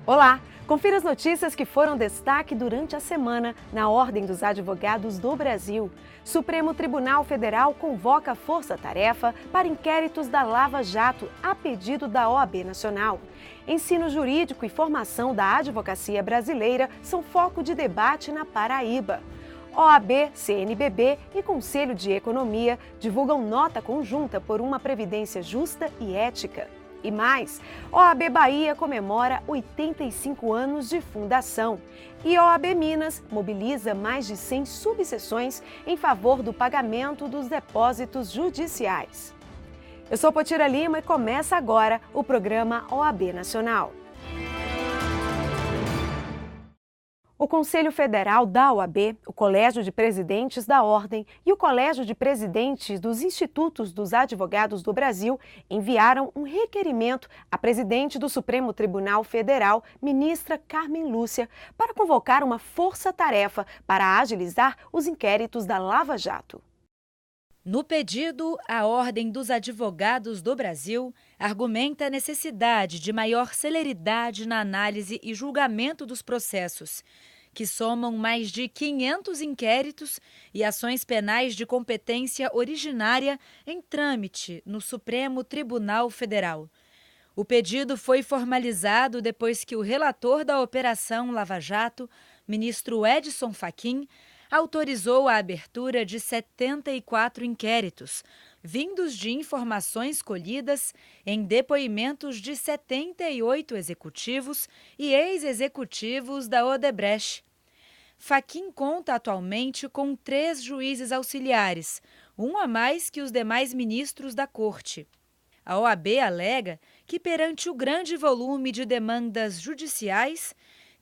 Olá! Confira as notícias que foram destaque durante a semana na Ordem dos Advogados do Brasil. Supremo Tribunal Federal convoca a força-tarefa para inquéritos da Lava Jato a pedido da OAB Nacional. Ensino jurídico e formação da advocacia brasileira são foco de debate na Paraíba. OAB, CNBB e Conselho de Economia divulgam nota conjunta por uma previdência justa e ética. E mais, OAB Bahia comemora 85 anos de fundação e OAB Minas mobiliza mais de 100 subseções em favor do pagamento dos depósitos judiciais. Eu sou Potira Lima e começa agora o programa OAB Nacional. O Conselho Federal da OAB, o Colégio de Presidentes da Ordem e o Colégio de Presidentes dos Institutos dos Advogados do Brasil enviaram um requerimento à presidente do Supremo Tribunal Federal, ministra Carmen Lúcia, para convocar uma força-tarefa para agilizar os inquéritos da Lava Jato. No pedido, a Ordem dos Advogados do Brasil argumenta a necessidade de maior celeridade na análise e julgamento dos processos, que somam mais de 500 inquéritos e ações penais de competência originária em trâmite no Supremo Tribunal Federal. O pedido foi formalizado depois que o relator da Operação Lava Jato, ministro Edson Fachin, autorizou a abertura de 74 inquéritos, vindos de informações colhidas em depoimentos de 78 executivos e ex-executivos da Odebrecht. Fachin conta atualmente com 3 juízes auxiliares, um a mais que os demais ministros da Corte. A OAB alega que, perante o grande volume de demandas judiciais,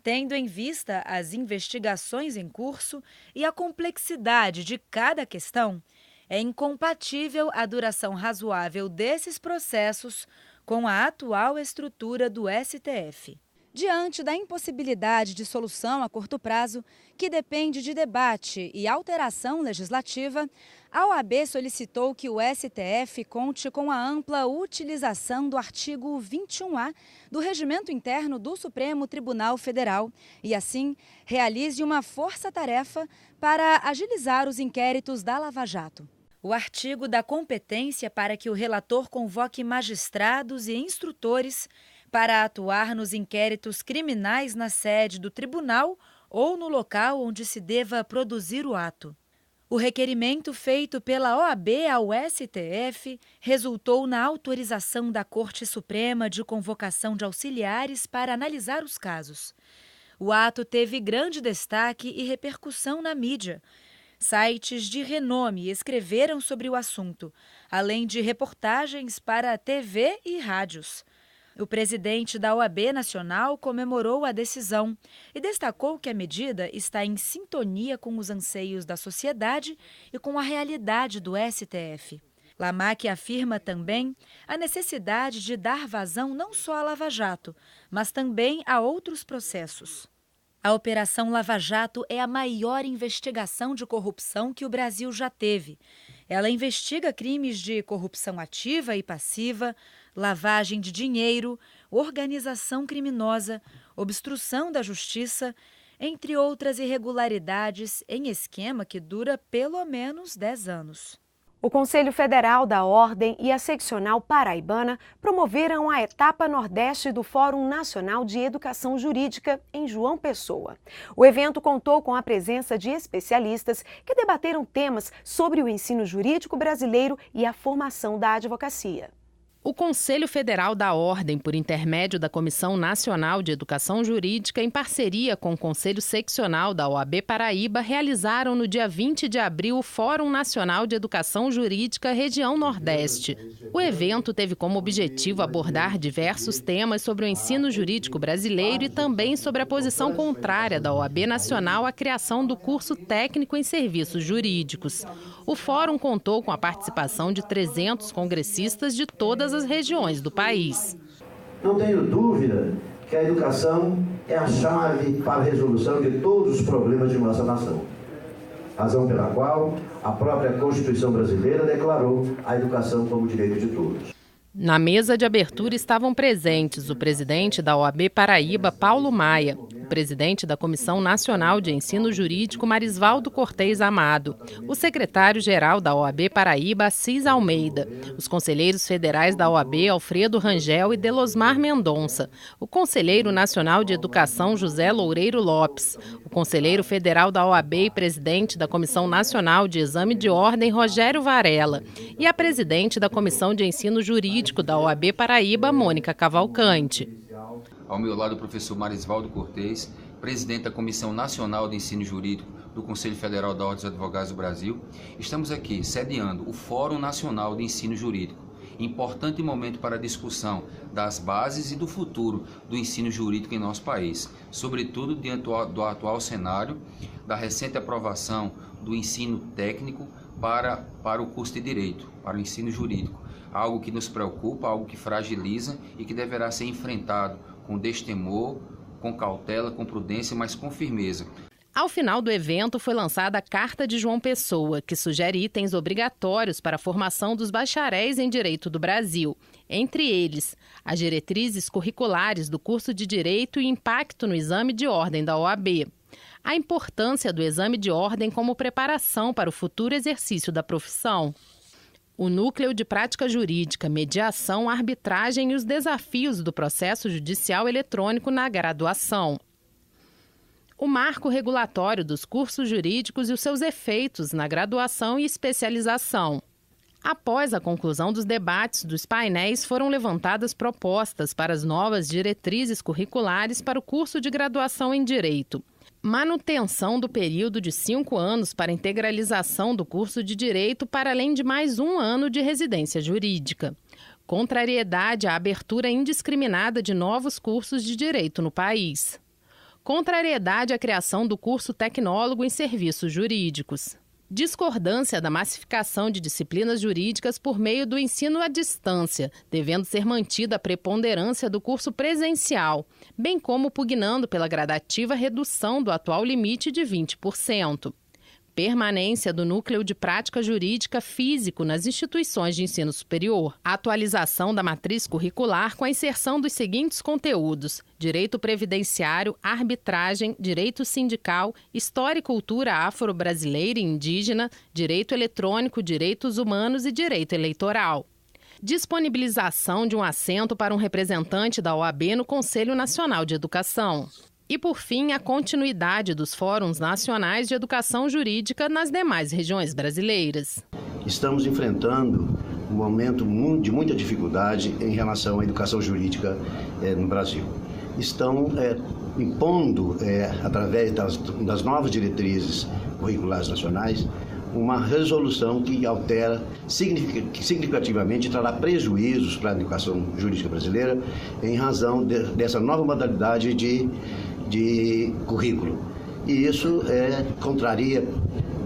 tendo em vista as investigações em curso e a complexidade de cada questão, é incompatível a duração razoável desses processos com a atual estrutura do STF. Diante da impossibilidade de solução a curto prazo, que depende de debate e alteração legislativa, a OAB solicitou que o STF conte com a ampla utilização do artigo 21A do Regimento Interno do Supremo Tribunal Federal e, assim, realize uma força-tarefa para agilizar os inquéritos da Lava Jato. O artigo dá competência para que o relator convoque magistrados e instrutores para atuar nos inquéritos criminais na sede do tribunal ou no local onde se deva produzir o ato. O requerimento feito pela OAB ao STF resultou na autorização da Corte Suprema de convocação de auxiliares para analisar os casos. O ato teve grande destaque e repercussão na mídia. Sites de renome escreveram sobre o assunto, além de reportagens para a TV e rádios. O presidente da OAB Nacional comemorou a decisão e destacou que a medida está em sintonia com os anseios da sociedade e com a realidade do STF. Lamaque afirma também a necessidade de dar vazão não só à Lava Jato, mas também a outros processos. A Operação Lava Jato é a maior investigação de corrupção que o Brasil já teve. Ela investiga crimes de corrupção ativa e passiva, lavagem de dinheiro, organização criminosa, obstrução da justiça, entre outras irregularidades em esquema que dura pelo menos 10 anos. O Conselho Federal da Ordem e a Seccional Paraibana promoveram a etapa Nordeste do Fórum Nacional de Educação Jurídica em João Pessoa. O evento contou com a presença de especialistas que debateram temas sobre o ensino jurídico brasileiro e a formação da advocacia. O Conselho Federal da Ordem, por intermédio da Comissão Nacional de Educação Jurídica, em parceria com o Conselho Seccional da OAB Paraíba, realizaram no dia 20 de abril o Fórum Nacional de Educação Jurídica Região Nordeste. O evento teve como objetivo abordar diversos temas sobre o ensino jurídico brasileiro e também sobre a posição contrária da OAB Nacional à criação do curso técnico em serviços jurídicos. O fórum contou com a participação de 300 congressistas de todas as regiões do país. Não tenho dúvida que a educação é a chave para a resolução de todos os problemas de nossa nação. Razão pela qual a própria Constituição brasileira declarou a educação como direito de todos. Na mesa de abertura estavam presentes o presidente da OAB Paraíba, Paulo Maia, o presidente da Comissão Nacional de Ensino Jurídico, Marisvaldo Cortez Amado, o secretário-geral da OAB Paraíba, Assis Almeida, os conselheiros federais da OAB, Alfredo Rangel e Delosmar Mendonça, o conselheiro nacional de Educação, José Loureiro Lopes, o conselheiro federal da OAB e presidente da Comissão Nacional de Exame de Ordem, Rogério Varela, e a presidente da Comissão de Ensino Jurídico da OAB Paraíba, Mônica Cavalcante. Ao meu lado, o professor Marisvaldo Cortez, presidente da Comissão Nacional de Ensino Jurídico do Conselho Federal da Ordem dos Advogados do Brasil. Estamos aqui sediando o Fórum Nacional de Ensino Jurídico, importante momento para a discussão das bases e do futuro do ensino jurídico em nosso país, sobretudo diante do atual cenário da recente aprovação do ensino técnico para o curso de Direito, para o ensino jurídico. Algo que nos preocupa, algo que fragiliza e que deverá ser enfrentado com destemor, com cautela, com prudência, mas com firmeza. Ao final do evento foi lançada a Carta de João Pessoa, que sugere itens obrigatórios para a formação dos bacharéis em Direito do Brasil. Entre eles, as diretrizes curriculares do curso de Direito e impacto no exame de ordem da OAB. A importância do exame de ordem como preparação para o futuro exercício da profissão. O Núcleo de Prática Jurídica, Mediação, Arbitragem e os desafios do processo judicial eletrônico na graduação. O marco regulatório dos cursos jurídicos e os seus efeitos na graduação e especialização. Após a conclusão dos debates dos painéis, foram levantadas propostas para as novas diretrizes curriculares para o curso de graduação em Direito. Manutenção do período de 5 anos para integralização do curso de Direito para além de mais 1 ano de residência jurídica. Contrariedade à abertura indiscriminada de novos cursos de Direito no país. Contrariedade à criação do curso tecnólogo em serviços jurídicos. Discordância da massificação de disciplinas jurídicas por meio do ensino à distância, devendo ser mantida a preponderância do curso presencial, bem como pugnando pela gradativa redução do atual limite de 20%. Permanência do núcleo de prática jurídica físico nas instituições de ensino superior. Atualização da matriz curricular com a inserção dos seguintes conteúdos: direito previdenciário, arbitragem, direito sindical, história e cultura afro-brasileira e indígena, direito eletrônico, direitos humanos e direito eleitoral. Disponibilização de um assento para um representante da OAB no Conselho Nacional de Educação. E, por fim, a continuidade dos fóruns nacionais de educação jurídica nas demais regiões brasileiras. Estamos enfrentando um momento de muita dificuldade em relação à educação jurídica no Brasil. Estão impondo, através das novas diretrizes curriculares nacionais, uma resolução que altera significativamente, trará prejuízos para a educação jurídica brasileira em razão dessa nova modalidade de currículo. E isso contraria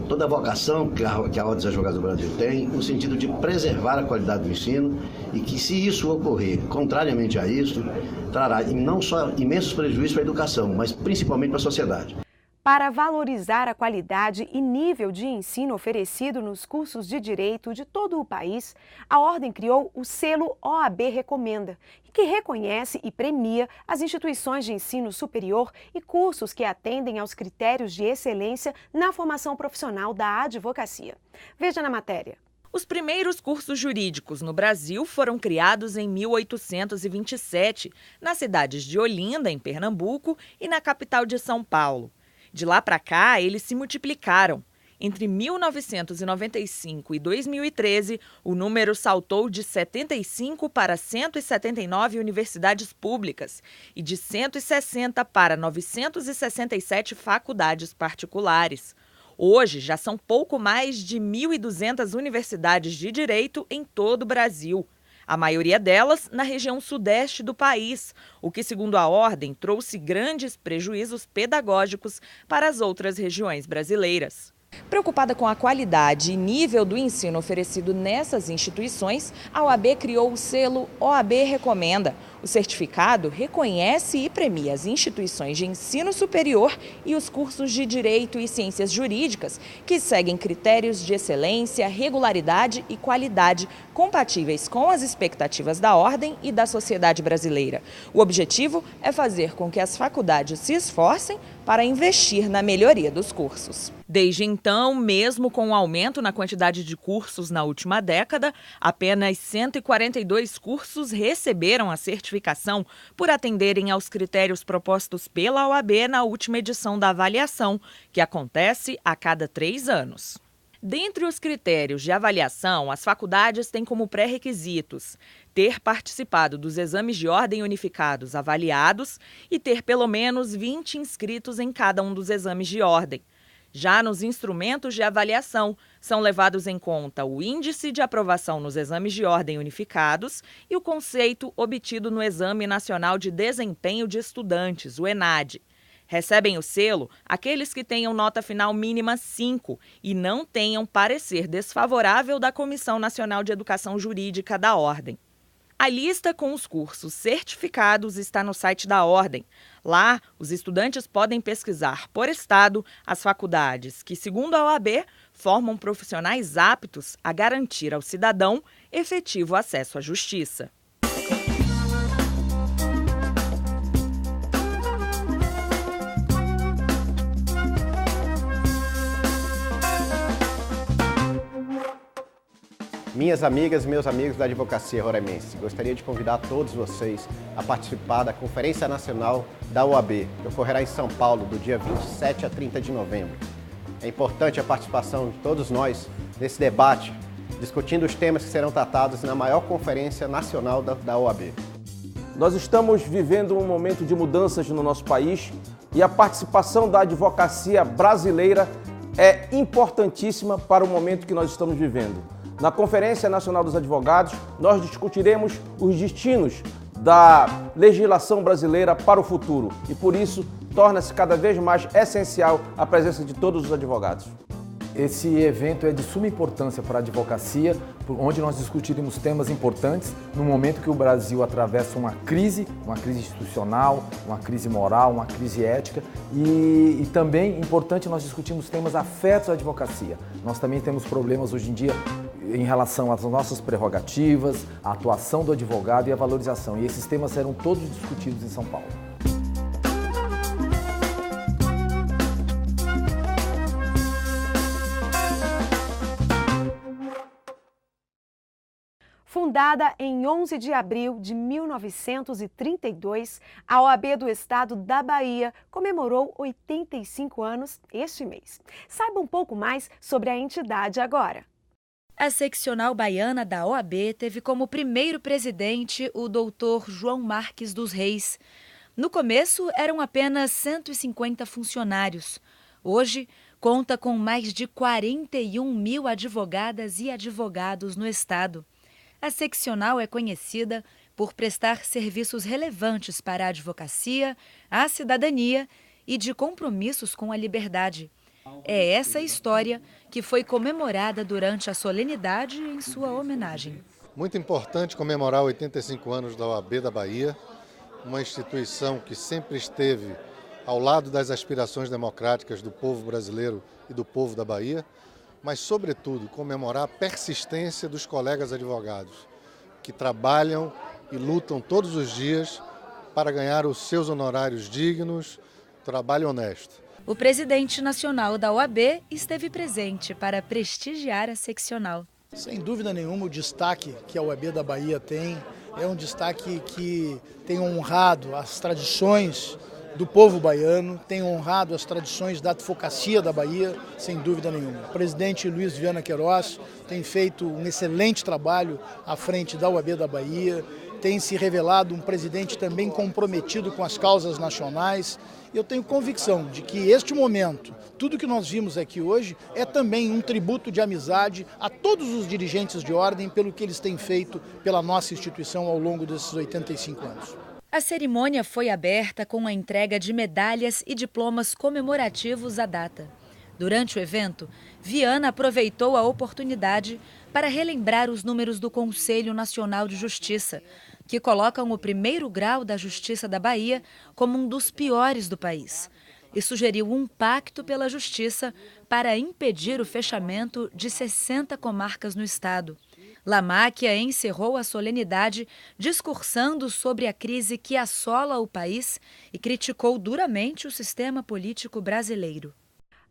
toda a vocação que a Ordem dos Advogados do Brasil tem, no sentido de preservar a qualidade do ensino, e que, se isso ocorrer contrariamente a isso, trará não só imensos prejuízos para a educação, mas principalmente para a sociedade. Para valorizar a qualidade e nível de ensino oferecido nos cursos de direito de todo o país, a Ordem criou o selo OAB Recomenda, que reconhece e premia as instituições de ensino superior e cursos que atendem aos critérios de excelência na formação profissional da advocacia. Veja na matéria. Os primeiros cursos jurídicos no Brasil foram criados em 1827, nas cidades de Olinda, em Pernambuco, e na capital de São Paulo. De lá para cá, eles se multiplicaram. Entre 1995 e 2013, o número saltou de 75 para 179 universidades públicas e de 160 para 967 faculdades particulares. Hoje, já são pouco mais de 1.200 universidades de direito em todo o Brasil. A maioria delas na região sudeste do país, o que, segundo a Ordem, trouxe grandes prejuízos pedagógicos para as outras regiões brasileiras. Preocupada com a qualidade e nível do ensino oferecido nessas instituições, a OAB criou o selo OAB Recomenda. O certificado reconhece e premia as instituições de ensino superior e os cursos de Direito e Ciências Jurídicas, que seguem critérios de excelência, regularidade e qualidade compatíveis com as expectativas da ordem e da sociedade brasileira. O objetivo é fazer com que as faculdades se esforcem para investir na melhoria dos cursos. Desde então, mesmo com o aumento na quantidade de cursos na última década, apenas 142 cursos receberam a certificação por atenderem aos critérios propostos pela OAB na última edição da avaliação, que acontece a cada 3 anos. Dentre os critérios de avaliação, as faculdades têm como pré-requisitos ter participado dos exames de ordem unificados avaliados e ter pelo menos 20 inscritos em cada um dos exames de ordem. Já nos instrumentos de avaliação, são levados em conta o índice de aprovação nos exames de ordem unificados e o conceito obtido no Exame Nacional de Desempenho de Estudantes, o ENAD. Recebem o selo aqueles que tenham nota final mínima 5 e não tenham parecer desfavorável da Comissão Nacional de Educação Jurídica da Ordem. A lista com os cursos certificados está no site da Ordem. Lá, os estudantes podem pesquisar por estado as faculdades que, segundo a OAB, formam profissionais aptos a garantir ao cidadão efetivo acesso à justiça. Minhas amigas e meus amigos da Advocacia Roraimense, gostaria de convidar todos vocês a participar da Conferência Nacional da OAB, que ocorrerá em São Paulo, do dia 27 a 30 de novembro. É importante a participação de todos nós nesse debate, discutindo os temas que serão tratados na maior conferência nacional da OAB. Nós estamos vivendo um momento de mudanças no nosso país e a participação da advocacia brasileira é importantíssima para o momento que nós estamos vivendo. Na Conferência Nacional dos Advogados, nós discutiremos os destinos da legislação brasileira para o futuro e, por isso, torna-se cada vez mais essencial a presença de todos os advogados. Esse evento é de suma importância para a advocacia, onde nós discutiremos temas importantes no momento que o Brasil atravessa uma crise institucional, uma crise moral, uma crise ética e também importante nós discutirmos temas afetos à advocacia. Nós também temos problemas hoje em dia em relação às nossas prerrogativas, à atuação do advogado e a valorização. E esses temas serão todos discutidos em São Paulo. Fundada em 11 de abril de 1932, a OAB do Estado da Bahia comemorou 85 anos este mês. Saiba um pouco mais sobre a entidade agora. A seccional baiana da OAB teve como primeiro presidente o doutor João Marques dos Reis. No começo, eram apenas 150 funcionários. Hoje, conta com mais de 41 mil advogadas e advogados no estado. A seccional é conhecida por prestar serviços relevantes para a advocacia, a cidadania e de compromissos com a liberdade. É essa história que foi comemorada durante a solenidade em sua homenagem. Muito importante comemorar 85 anos da OAB da Bahia, uma instituição que sempre esteve ao lado das aspirações democráticas do povo brasileiro e do povo da Bahia, mas, sobretudo, comemorar a persistência dos colegas advogados, que trabalham e lutam todos os dias para ganhar os seus honorários dignos, trabalho honesto. O presidente nacional da OAB esteve presente para prestigiar a seccional. Sem dúvida nenhuma, o destaque que a OAB da Bahia tem é um destaque que tem honrado as tradições do povo baiano, tem honrado as tradições da advocacia da Bahia, sem dúvida nenhuma. O presidente Luiz Viana Queiroz tem feito um excelente trabalho à frente da OAB da Bahia, tem se revelado um presidente também comprometido com as causas nacionais. Eu tenho convicção de que este momento, tudo que nós vimos aqui hoje, é também um tributo de amizade a todos os dirigentes de ordem pelo que eles têm feito pela nossa instituição ao longo desses 85 anos. A cerimônia foi aberta com a entrega de medalhas e diplomas comemorativos à data. Durante o evento, Viana aproveitou a oportunidade para relembrar os números do Conselho Nacional de Justiça, que colocam o primeiro grau da Justiça da Bahia como um dos piores do país, e sugeriu um pacto pela justiça para impedir o fechamento de 60 comarcas no estado. Lamáquia encerrou a solenidade discursando sobre a crise que assola o país e criticou duramente o sistema político brasileiro.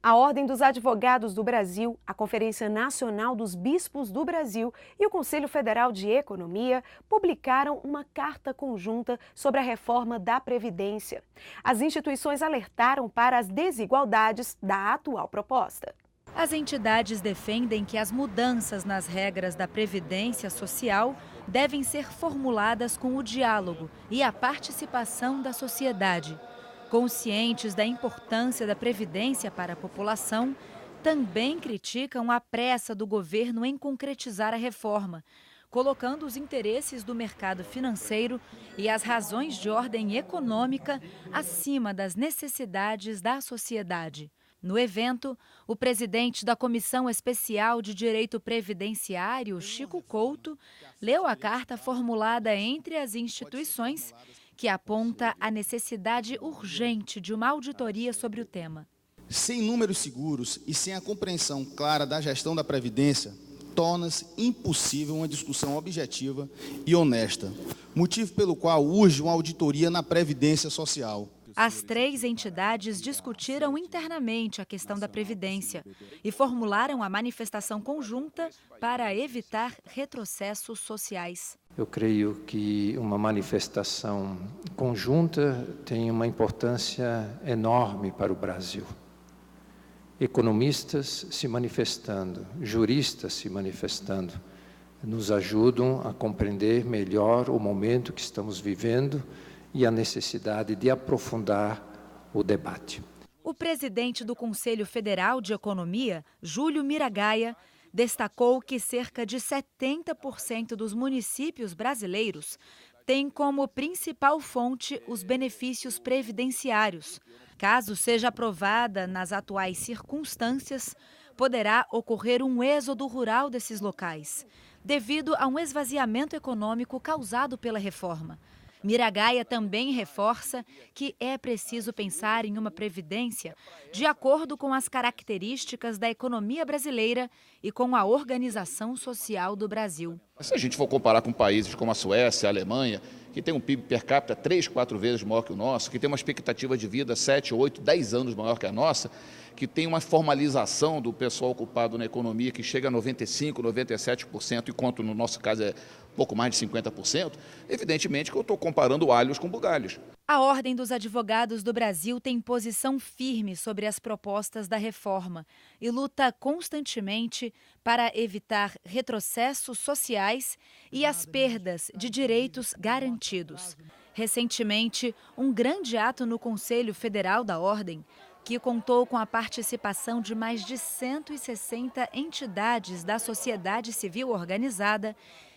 A Ordem dos Advogados do Brasil, a Conferência Nacional dos Bispos do Brasil e o Conselho Federal de Economia publicaram uma carta conjunta sobre a reforma da Previdência. As instituições alertaram para as desigualdades da atual proposta. As entidades defendem que as mudanças nas regras da Previdência Social devem ser formuladas com o diálogo e a participação da sociedade. Conscientes da importância da Previdência para a população, também criticam a pressa do governo em concretizar a reforma, colocando os interesses do mercado financeiro e as razões de ordem econômica acima das necessidades da sociedade. No evento, o presidente da Comissão Especial de Direito Previdenciário, Chico Couto, leu a carta formulada entre as instituições, que aponta a necessidade urgente de uma auditoria sobre o tema. Sem números seguros e sem a compreensão clara da gestão da Previdência, torna-se impossível uma discussão objetiva e honesta, motivo pelo qual urge uma auditoria na Previdência Social. As 3 entidades discutiram internamente a questão da Previdência e formularam a manifestação conjunta para evitar retrocessos sociais. Eu creio que uma manifestação conjunta tem uma importância enorme para o Brasil. Economistas se manifestando, juristas se manifestando, nos ajudam a compreender melhor o momento que estamos vivendo e a necessidade de aprofundar o debate. O presidente do Conselho Federal de Economia, Júlio Miragaia, destacou que cerca de 70% dos municípios brasileiros têm como principal fonte os benefícios previdenciários. Caso seja aprovada nas atuais circunstâncias, poderá ocorrer um êxodo rural desses locais, devido a um esvaziamento econômico causado pela reforma. Miragaia também reforça que é preciso pensar em uma previdência de acordo com as características da economia brasileira e com a organização social do Brasil. Se a gente for comparar com países como a Suécia, a Alemanha, que tem um PIB per capita 3, 4 vezes maior que o nosso, que tem uma expectativa de vida 7, 8, 10 anos maior que a nossa, que tem uma formalização do pessoal ocupado na economia que chega a 95%, 97%, enquanto no nosso caso é pouco mais de 50%, evidentemente que eu estou comparando alhos com bugalhos. A Ordem dos Advogados do Brasil tem posição firme sobre as propostas da reforma e luta constantemente para evitar retrocessos sociais e as perdas de direitos garantidos. Recentemente, um grande ato no Conselho Federal da Ordem, que contou com a participação de mais de 160 entidades da sociedade civil organizada,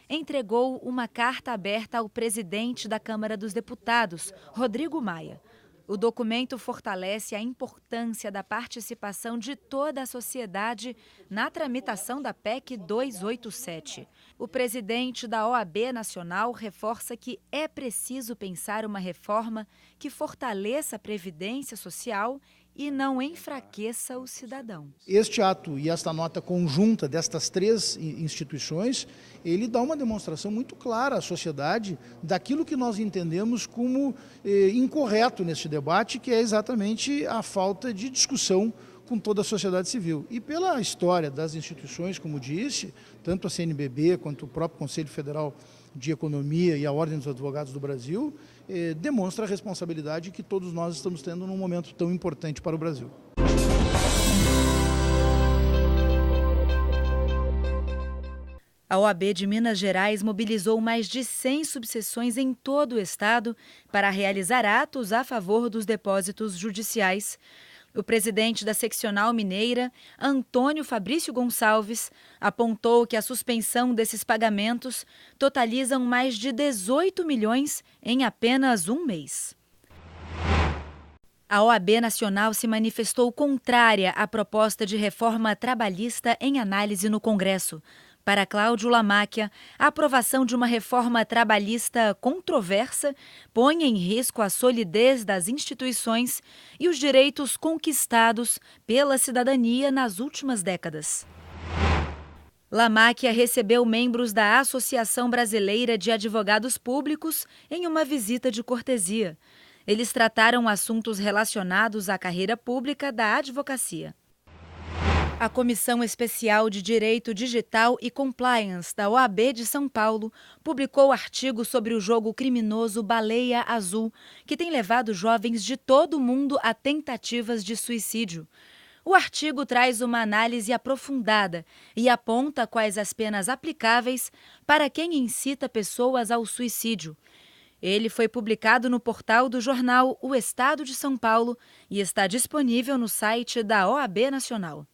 entregou uma carta aberta ao presidente da Câmara dos Deputados, Rodrigo Maia. O documento fortalece a importância da participação de toda a sociedade na tramitação da PEC 287. O presidente da OAB Nacional reforça que é preciso pensar uma reforma que fortaleça a previdência social e não enfraqueça o cidadão. Este ato e esta nota conjunta destas 3 instituições, ele dá uma demonstração muito clara à sociedade daquilo que nós entendemos como incorreto neste debate, que é exatamente a falta de discussão com toda a sociedade civil. E pela história das instituições, como disse, tanto a CNBB quanto o próprio Conselho Federal de Economia e a Ordem dos Advogados do Brasil, demonstra a responsabilidade que todos nós estamos tendo num momento tão importante para o Brasil. A OAB de Minas Gerais mobilizou mais de 100 subseções em todo o estado para realizar atos a favor dos depósitos judiciais. O presidente da seccional mineira, Antônio Fabrício Gonçalves, apontou que a suspensão desses pagamentos totalizam mais de 18 milhões em apenas um mês. A OAB Nacional se manifestou contrária à proposta de reforma trabalhista em análise no Congresso. Para Cláudio Lamáquia, a aprovação de uma reforma trabalhista controversa põe em risco a solidez das instituições e os direitos conquistados pela cidadania nas últimas décadas. Lamáquia recebeu membros da Associação Brasileira de Advogados Públicos em uma visita de cortesia. Eles trataram assuntos relacionados à carreira pública da advocacia. A Comissão Especial de Direito Digital e Compliance da OAB de São Paulo publicou artigo sobre o jogo criminoso Baleia Azul, que tem levado jovens de todo o mundo a tentativas de suicídio. O artigo traz uma análise aprofundada e aponta quais as penas aplicáveis para quem incita pessoas ao suicídio. Ele foi publicado no portal do jornal O Estado de São Paulo e está disponível no site da OAB Nacional.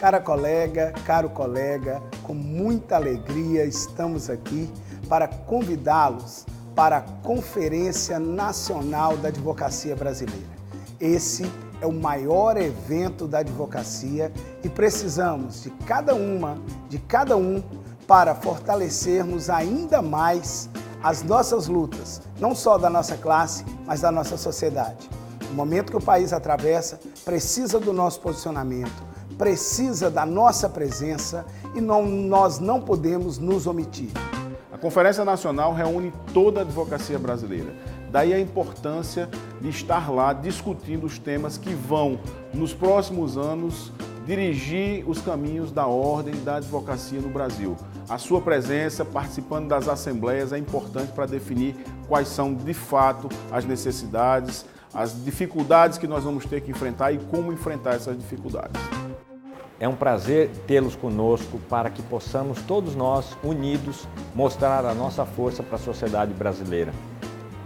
Cara colega, caro colega, com muita alegria estamos aqui para convidá-los para a Conferência Nacional da Advocacia Brasileira. Esse é o maior evento da advocacia e precisamos de cada um para fortalecermos ainda mais as nossas lutas, não só da nossa classe, mas da nossa sociedade. O momento que o país atravessa precisa do nosso posicionamento, precisa da nossa presença e nós não podemos nos omitir. A Conferência Nacional reúne toda a advocacia brasileira. Daí a importância de estar lá discutindo os temas que vão, nos próximos anos, dirigir os caminhos da ordem da advocacia no Brasil. A sua presença, participando das assembleias, é importante para definir quais são, de fato, as necessidades, as dificuldades que nós vamos ter que enfrentar e como enfrentar essas dificuldades. É um prazer tê-los conosco para que possamos, todos nós, unidos, mostrar a nossa força para a sociedade brasileira.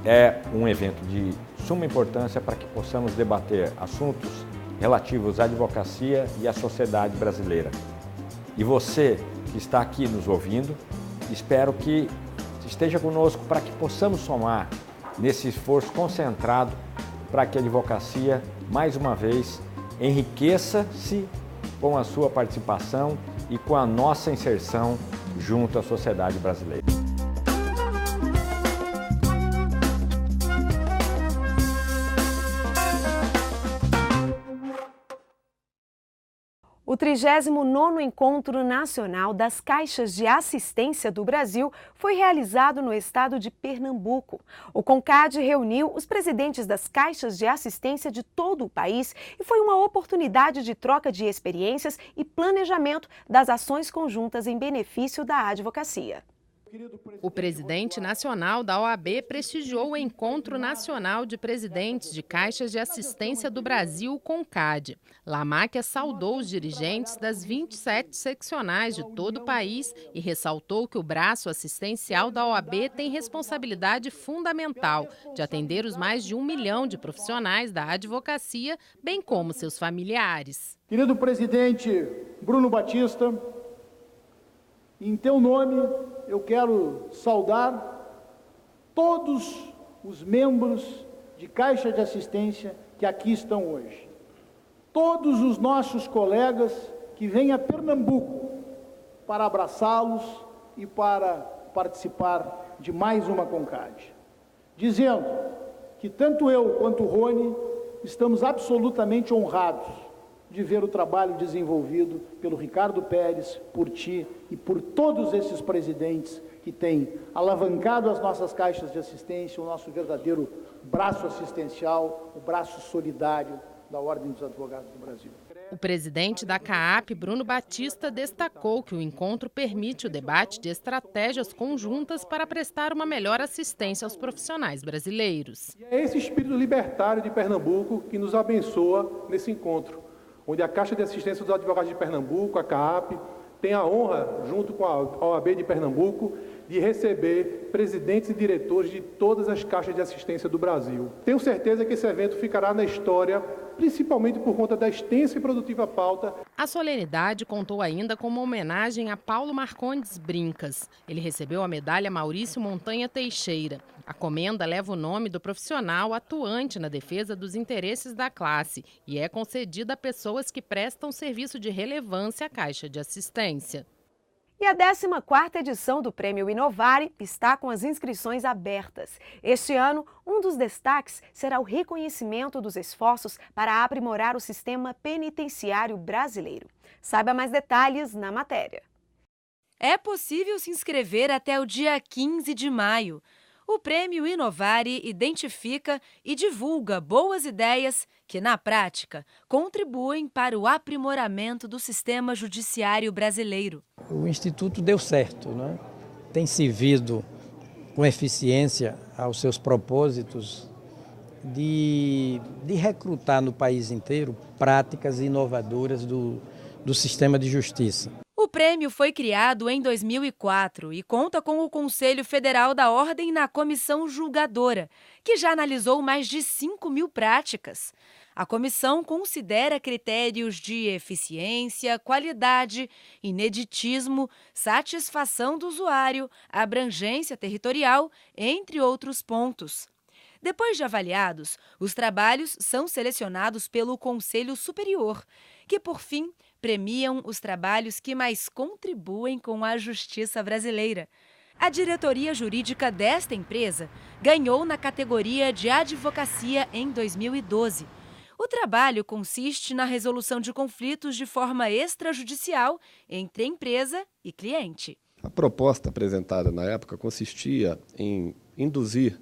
É um evento de suma importância para que possamos debater assuntos relativos à advocacia e à sociedade brasileira. E você que está aqui nos ouvindo, espero que esteja conosco para que possamos somar nesse esforço concentrado para que a advocacia, mais uma vez, enriqueça-se com a sua participação e com a nossa inserção junto à sociedade brasileira. O 39º Encontro Nacional das Caixas de Assistência do Brasil foi realizado no estado de Pernambuco. O CONCAD reuniu os presidentes das caixas de assistência de todo o país e foi uma oportunidade de troca de experiências e planejamento das ações conjuntas em benefício da advocacia. O presidente nacional da OAB prestigiou o Encontro Nacional de Presidentes de Caixas de Assistência do Brasil, CONCAD. Lamáquia saudou os dirigentes das 27 seccionais de todo o país e ressaltou que o braço assistencial da OAB tem responsabilidade fundamental de atender os mais de 1 milhão de profissionais da advocacia, bem como seus familiares. Querido presidente Bruno Batista, em teu nome, eu quero saudar todos os membros de Caixa de Assistência que aqui estão hoje. Todos os nossos colegas que vêm a Pernambuco para abraçá-los e para participar de mais uma CONCAD. Dizendo que tanto eu quanto o Rony estamos absolutamente honrados de ver o trabalho desenvolvido pelo Ricardo Pérez, por ti e por todos esses presidentes que têm alavancado as nossas caixas de assistência, o nosso verdadeiro braço assistencial, o braço solidário da Ordem dos Advogados do Brasil. O presidente da CAAP, Bruno Batista, destacou que o encontro permite o debate de estratégias conjuntas para prestar uma melhor assistência aos profissionais brasileiros. E é esse espírito libertário de Pernambuco que nos abençoa nesse encontro, onde a Caixa de Assistência dos Advogados de Pernambuco, a CAAP, tem a honra, junto com a OAB de Pernambuco, de receber presidentes e diretores de todas as caixas de assistência do Brasil. Tenho certeza que esse evento ficará na história, principalmente por conta da extensa e produtiva pauta. A solenidade contou ainda com uma homenagem a Paulo Marcondes Brincas. Ele recebeu a medalha Maurício Montanha Teixeira. A comenda leva o nome do profissional atuante na defesa dos interesses da classe e é concedida a pessoas que prestam serviço de relevância à Caixa de Assistência. E a 14ª edição do Prêmio Inovare está com as inscrições abertas. Este ano, um dos destaques será o reconhecimento dos esforços para aprimorar o sistema penitenciário brasileiro. Saiba mais detalhes na matéria. É possível se inscrever até o dia 15 de maio. O Prêmio Inovare identifica e divulga boas ideias que, na prática, contribuem para o aprimoramento do sistema judiciário brasileiro. O Instituto deu certo, né? Tem servido com eficiência aos seus propósitos de recrutar no país inteiro práticas inovadoras do sistema de justiça. O prêmio foi criado em 2004 e conta com o Conselho Federal da Ordem na comissão julgadora, que já analisou mais de 5.000 práticas. A comissão considera critérios de eficiência, qualidade, ineditismo, satisfação do usuário, abrangência territorial, entre outros pontos. Depois de avaliados, os trabalhos são selecionados pelo Conselho Superior, que, por fim, premiam os trabalhos que mais contribuem com a justiça brasileira. A diretoria jurídica desta empresa ganhou na categoria de advocacia em 2012. O trabalho consiste na resolução de conflitos de forma extrajudicial entre empresa e cliente. A proposta apresentada na época consistia em induzir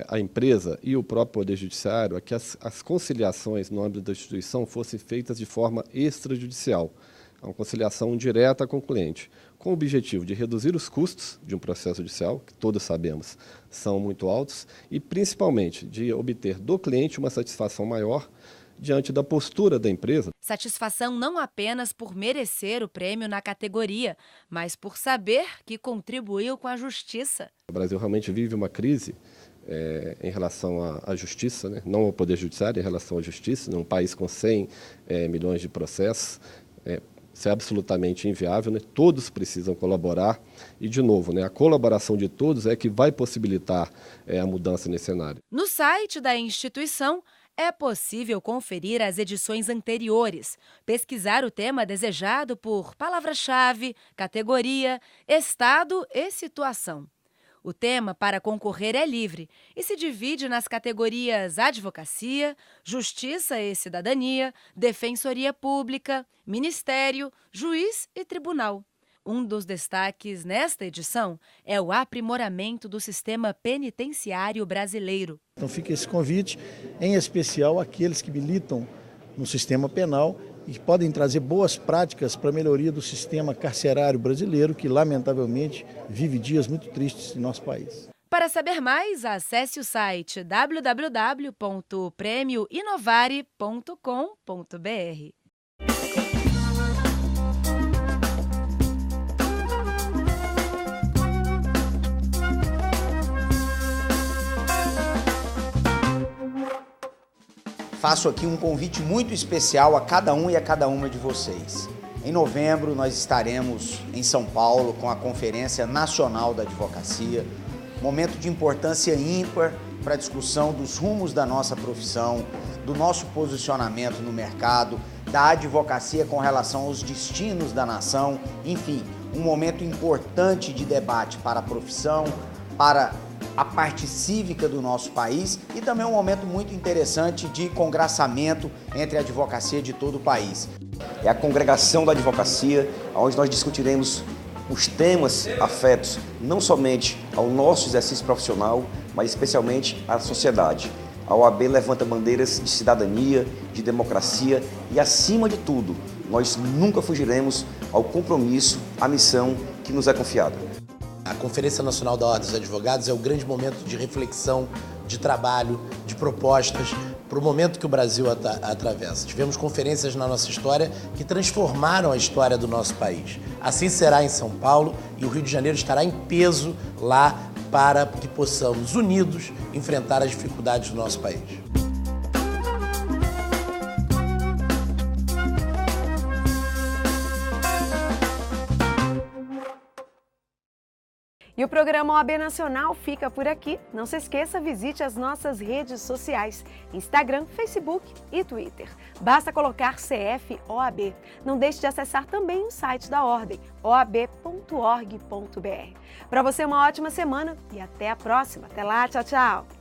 a empresa e o próprio Poder Judiciário a que as conciliações no âmbito da instituição fossem feitas de forma extrajudicial, uma conciliação direta com o cliente, com o objetivo de reduzir os custos de um processo judicial, que todos sabemos são muito altos, e principalmente de obter do cliente uma satisfação maior diante da postura da empresa. Satisfação não apenas por merecer o prêmio na categoria, mas por saber que contribuiu com a justiça. O Brasil realmente vive uma crise em relação à justiça, né? Não ao Poder Judiciário, em relação à justiça, num país com 100 milhões de processos. Isso é absolutamente inviável, né? Todos precisam colaborar e, de novo, né, a colaboração de todos é que vai possibilitar a mudança nesse cenário. No site da instituição, é possível conferir as edições anteriores, pesquisar o tema desejado por palavra-chave, categoria, estado e situação. O tema para concorrer é livre e se divide nas categorias Advocacia, Justiça e Cidadania, Defensoria Pública, Ministério, Juiz e Tribunal. Um dos destaques nesta edição é o aprimoramento do sistema penitenciário brasileiro. Então fica esse convite, em especial àqueles que militam no sistema penal e que podem trazer boas práticas para a melhoria do sistema carcerário brasileiro, que lamentavelmente vive dias muito tristes em nosso país. Para saber mais, acesse o site www.premioinovare.com.br. Faço aqui um convite muito especial a cada um e a cada uma de vocês. Em novembro, nós estaremos em São Paulo com a Conferência Nacional da Advocacia, momento de importância ímpar para a discussão dos rumos da nossa profissão, do nosso posicionamento no mercado, da advocacia com relação aos destinos da nação, enfim, um momento importante de debate para a profissão, para a parte cívica do nosso país e também um momento muito interessante de congraçamento entre a advocacia de todo o país. É a congregação da advocacia, onde nós discutiremos os temas afetos não somente ao nosso exercício profissional, mas especialmente à sociedade. A OAB levanta bandeiras de cidadania, de democracia e, acima de tudo, nós nunca fugiremos ao compromisso, à missão que nos é confiada. A Conferência Nacional da Ordem dos Advogados é o grande momento de reflexão, de trabalho, de propostas para o momento que o Brasil atravessa. Tivemos conferências na nossa história que transformaram a história do nosso país. Assim será em São Paulo e o Rio de Janeiro estará em peso lá para que possamos, unidos, enfrentar as dificuldades do nosso país. E o programa OAB Nacional fica por aqui. Não se esqueça, visite as nossas redes sociais, Instagram, Facebook e Twitter. Basta colocar CF OAB. Não deixe de acessar também o site da Ordem, oab.org.br. Para você, uma ótima semana e até a próxima. Até lá, tchau, tchau!